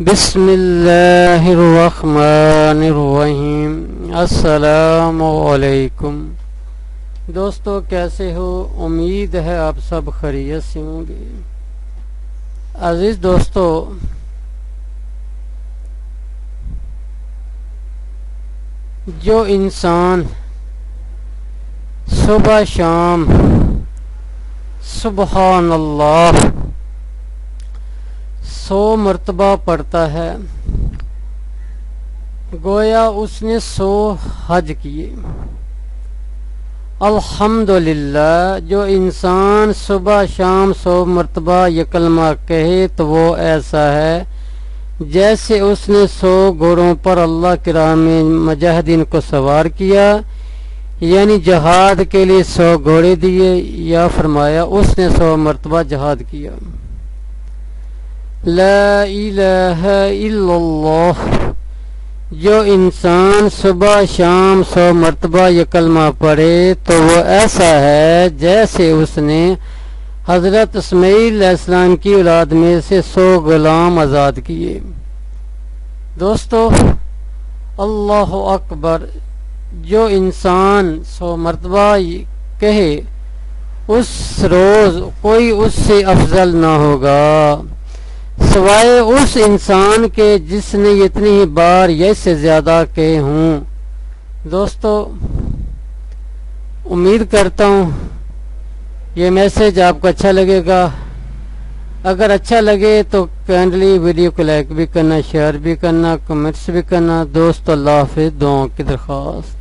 بسم اللہ الرحمن الرحیم۔ السلام علیکم دوستو، کیسے ہو؟ امید ہے آپ سب خیریت سے ہوں گے۔ عزیز دوستو، جو انسان صبح شام سبحان اللہ 100 مرتبہ پڑھتا ہے، گویا اس نے 100 حج کیے۔ الحمدللہ، جو انسان صبح شام 100 مرتبہ یہ کلمہ کہے تو وہ ایسا ہے جیسے اس نے 100 گھوڑوں پر اللہ کی راہ میں مجاہدین کو سوار کیا، یعنی جہاد کے لیے 100 گھوڑے دیے، یا فرمایا اس نے 100 مرتبہ جہاد کیا۔ لا الہ الا اللہ، جو انسان صبح شام 100 مرتبہ یہ کلمہ پڑھے تو وہ ایسا ہے جیسے اس نے حضرت اسماعیل علیہ السلام کی اولاد میں سے 100 غلام آزاد کیے۔ دوستو، اللہ اکبر، جو انسان 100 مرتبہ کہے اس روز کوئی اس سے افضل نہ ہوگا سوائے اس انسان کے جس نے اتنی ہی بار یا اس سے زیادہ کہے ہوں۔ دوستو، امید کرتا ہوں یہ میسج آپ کو اچھا لگے گا۔ اگر اچھا لگے تو کائنڈلی ویڈیو کو لائک بھی کرنا، شیئر بھی کرنا، کمنٹس بھی کرنا۔ دوست، اللہ حافظ، دعاؤں کی درخواست۔